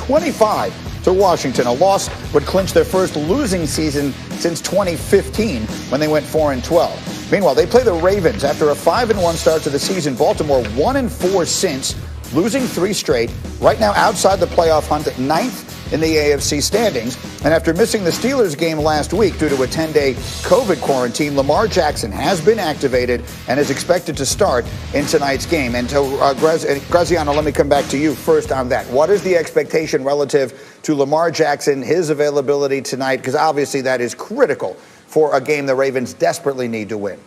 25 to Washington. A loss would clinch their first losing season since 2015 when they went 4-12. Meanwhile, they play the Ravens after a 5-1 start to the season. Baltimore 1-4 since, losing 3 straight. Right now outside the playoff hunt at 9th in the AFC standings. And after missing the Steelers game last week due to a 10-day COVID quarantine, Lamar Jackson has been activated and is expected to start in tonight's game. And to Graziano, let me come back to you first on that. What is the expectation relative to Lamar Jackson, his availability tonight? Because obviously that is critical for a game the Ravens desperately need to win.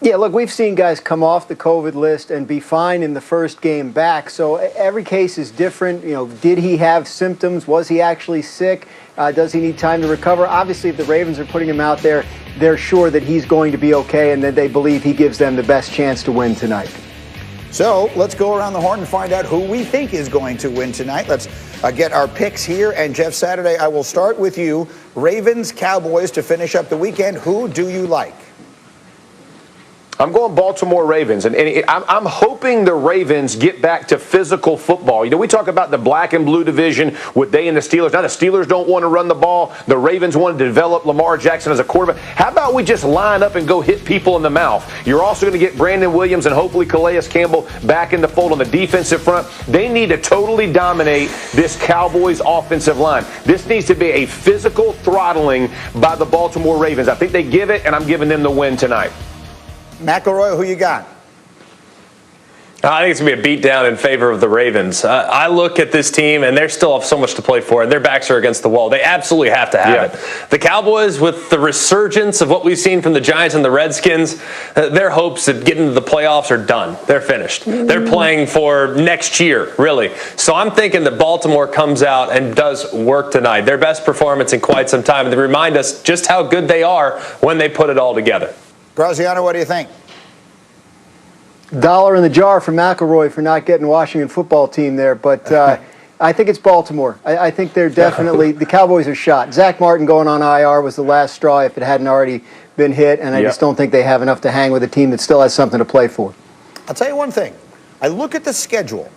Yeah, look, we've seen guys come off the COVID list and be fine in the first game back. So every case is different. You know, did he have symptoms? Was he actually sick? Does he need time to recover? Obviously, if the Ravens are putting him out there, they're sure that he's going to be okay and that they believe he gives them the best chance to win tonight. So let's go around the horn and find out who we think is going to win tonight. Let's get our picks here. And Jeff Saturday, I will start with you. Ravens, Cowboys to finish up the weekend. Who do you like? I'm going Baltimore Ravens, and I'm hoping the Ravens get back to physical football. You know, we talk about the black and blue division with they and the Steelers. Now, the Steelers don't want to run the ball. The Ravens want to develop Lamar Jackson as a quarterback. How about we just line up and go hit people in the mouth? You're also going to get Brandon Williams and hopefully Calais Campbell back in the fold on the defensive front. They need to totally dominate this Cowboys offensive line. This needs to be a physical throttling by the Baltimore Ravens. I think they give it, and I'm giving them the win tonight. McElroy, who you got? I think it's going to be a beatdown in favor of the Ravens. I look at this team, and they still have so much to play for, and their backs are against the wall. They absolutely have to have it. The Cowboys, with the resurgence of what we've seen from the Giants and the Redskins, their hopes of getting to the playoffs are done. They're finished. They're playing for next year, really. So I'm thinking that Baltimore comes out and does work tonight. Their best performance in quite some time. And they remind us just how good they are when they put it all together. Graziano, what do you think? $1 in the jar for McElroy for not getting Washington football team there, but I think it's Baltimore. I think they're definitely, the Cowboys are shot. Zach Martin going on IR was the last straw if it hadn't already been hit, and I just don't think they have enough to hang with a team that still has something to play for. I'll tell you one thing. I look at the schedule.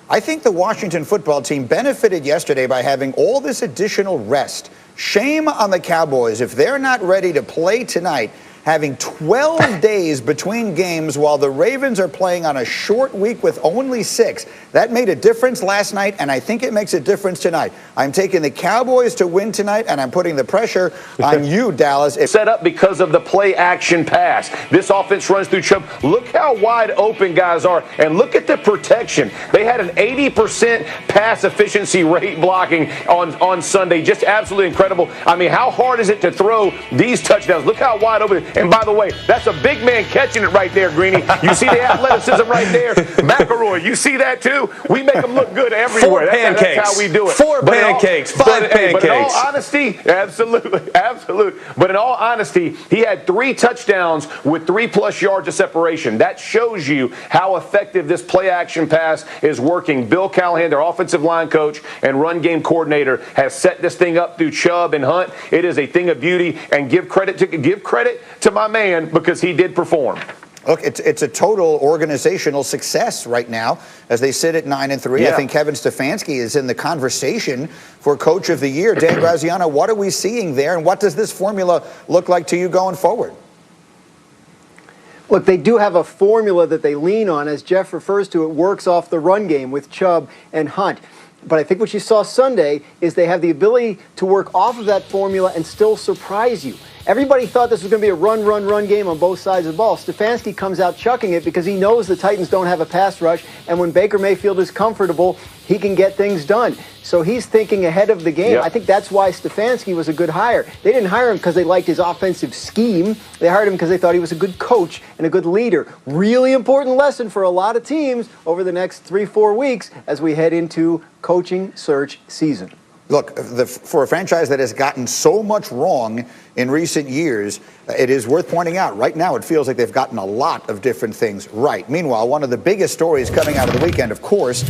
I think the Washington football team benefited yesterday by having all this additional rest. Shame on the Cowboys if they're not ready to play tonight, having 12 days between games while the Ravens are playing on a short week with only 6. That made a difference last night, and I think it makes a difference tonight. I'm taking the Cowboys to win tonight, and I'm putting the pressure on you, Dallas. Set up because of the play-action pass. This offense runs through Chubb. Look how wide open guys are, and look at the protection. They had an 80% pass efficiency rate blocking on Sunday. Just absolutely incredible. I mean, how hard is it to throw these touchdowns? Look how wide open. And by the way, that's a big man catching it right there, Greeny. You see the athleticism right there? McElroy, you see that too? We make them look good everywhere. That's how we do it. 4 pancakes, 5 pancakes. But in all honesty, absolutely. But in all honesty, he had 3 touchdowns with 3+ yards of separation. That shows you how effective this play-action pass is working. Bill Callahan, their offensive line coach and run game coordinator, has set this thing up through Chubb and Hunt. It is a thing of beauty, and give credit to my man because he did perform. Look, it's a total organizational success right now as they sit at 9-3. I think Kevin Stefanski is in the conversation for Coach of the Year. Dan Graziano, what are we seeing there, and what does this formula look like to you going forward? Look, they do have a formula that they lean on. As Jeff refers to, it works off the run game with Chubb and Hunt. But I think what you saw Sunday is they have the ability to work off of that formula and still surprise you. Everybody thought this was going to be a run game on both sides of the ball. Stefanski comes out chucking it because he knows the Titans don't have a pass rush, and when Baker Mayfield is comfortable, he can get things done. So he's thinking ahead of the game. I think that's why Stefanski was a good hire. They didn't hire him because they liked his offensive scheme. They hired him because they thought he was a good coach and a good leader. Really important lesson for a lot of teams over the next 3-4 weeks as we head into coaching search season. Look, for a franchise that has gotten so much wrong in recent years, it is worth pointing out right now it feels like they've gotten a lot of different things right. Meanwhile, one of the biggest stories coming out of the weekend, of course,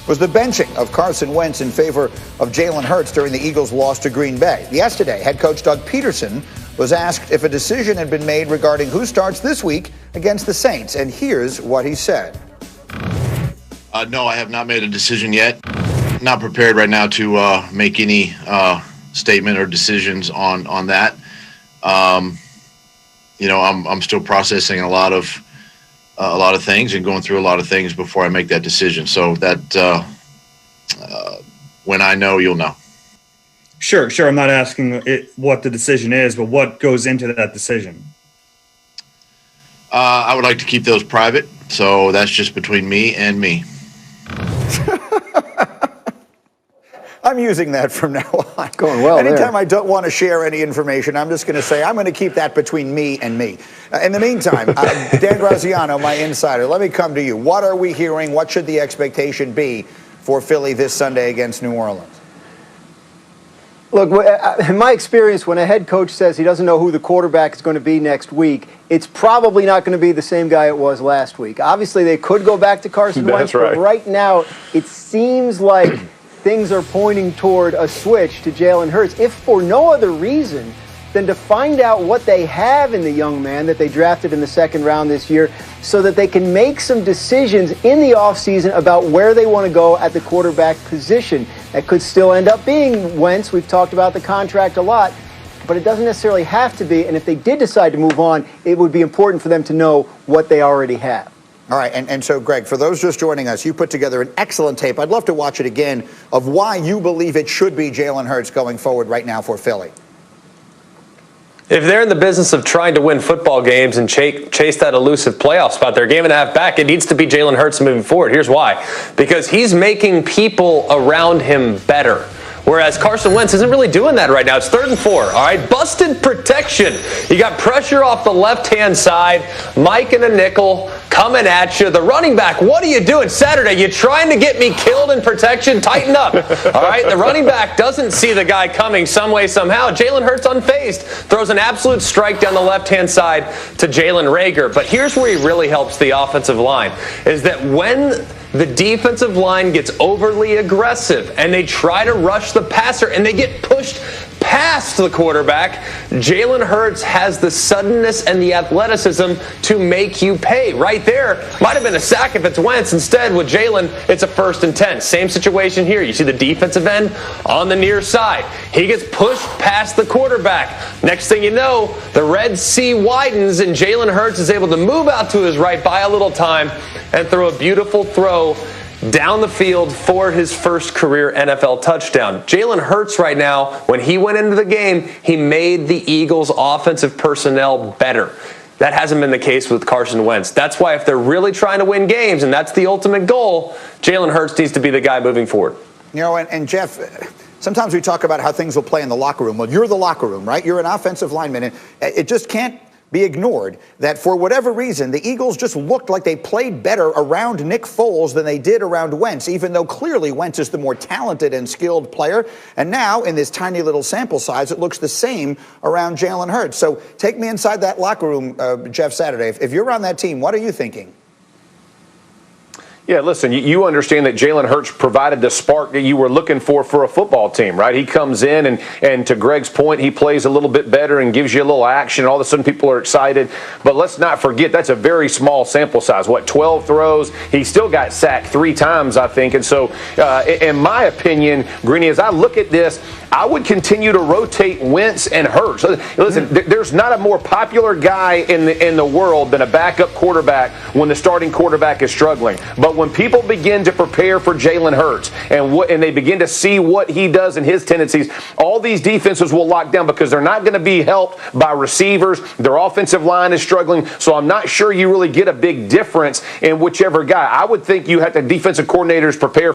was the benching of Carson Wentz in favor of Jalen Hurts during the Eagles' loss to Green Bay. Yesterday, head coach Doug Peterson was asked if a decision had been made regarding who starts this week against the Saints, and here's what he said. No, I have not made a decision yet. not prepared right now to make any statement or decisions on that. I'm still processing a lot of things and going through a lot of things before I make that decision. So that when I know, you'll know. Sure. I'm not asking what the decision is, but what goes into that decision? I would like to keep those private, so that's just between me and me. I'm using that from now on. Going well Anytime there. I don't want to share any information, I'm just going to say I'm going to keep that between me and me. In the meantime, Dan Graziano, my insider, let me come to you. What are we hearing? What should the expectation be for Philly this Sunday against New Orleans? Look, in my experience, when a head coach says he doesn't know who the quarterback is going to be next week, it's probably not going to be the same guy it was last week. Obviously, they could go back to Carson Wentz, but right now it seems like things are pointing toward a switch to Jalen Hurts, if for no other reason than to find out what they have in the young man that they drafted in the second round this year so that they can make some decisions in the offseason about where they want to go at the quarterback position. That could still end up being Wentz. We've talked about the contract a lot, but it doesn't necessarily have to be. And if they did decide to move on, it would be important for them to know what they already have. All right, and so, Greg, for those just joining us, you put together an excellent tape. I'd love to watch it again of why you believe it should be Jalen Hurts going forward right now for Philly. If they're in the business of trying to win football games and chase that elusive playoff spot, they're a game and a half back, it needs to be Jalen Hurts moving forward. Here's why. Because he's making people around him better. Whereas Carson Wentz isn't really doing that right now. It's 3rd and 4, all right? Busted protection. You got pressure off the left-hand side. Mike and a nickel coming at you. The running back, what are you doing Saturday? You trying to get me killed in protection? Tighten up, all right? The running back doesn't see the guy coming some way, somehow. Jalen Hurts unfazed. Throws an absolute strike down the left-hand side to Jalen Reagor. But here's where he really helps the offensive line, is that when the defensive line gets overly aggressive and they try to rush the passer and they get pushed past the quarterback, Jalen Hurts has the suddenness and the athleticism to make you pay. Right there, might have been a sack if it's Wentz. Instead, with Jalen, it's a 1st and 10. Same situation here. You see the defensive end on the near side. He gets pushed past the quarterback. Next thing you know, the Red Sea widens and Jalen Hurts is able to move out to his right, buy a little time, and throw a beautiful throw down the field for his first career NFL touchdown. Jalen Hurts right now, when he went into the game, he made the Eagles' offensive personnel better. That hasn't been the case with Carson Wentz. That's why if they're really trying to win games, and that's the ultimate goal, Jalen Hurts needs to be the guy moving forward. You know, and Jeff, sometimes we talk about how things will play in the locker room. Well, you're the locker room, right? You're an offensive lineman, and it just can't be ignored that for whatever reason, the Eagles just looked like they played better around Nick Foles than they did around Wentz, even though clearly Wentz is the more talented and skilled player. And now, in this tiny little sample size, it looks the same around Jalen Hurts. So take me inside that locker room, Jeff Saturday. If you're on that team, what are you thinking? Yeah, listen, you understand that Jalen Hurts provided the spark that you were looking for a football team, right? He comes in and to Greg's point, he plays a little bit better and gives you a little action. All of a sudden people are excited. But let's not forget, that's a very small sample size. 12 throws? He still got sacked 3 times, I think. And so, in my opinion, Greeny, as I look at this, I would continue to rotate Wentz and Hurts. Listen, there's not a more popular guy in the world than a backup quarterback when the starting quarterback is struggling. But when people begin to prepare for Jalen Hurts and they begin to see what he does and his tendencies, all these defenses will lock down because they're not going to be helped by receivers. Their offensive line is struggling, so I'm not sure you really get a big difference in whichever guy. I would think you have the defensive coordinators prepare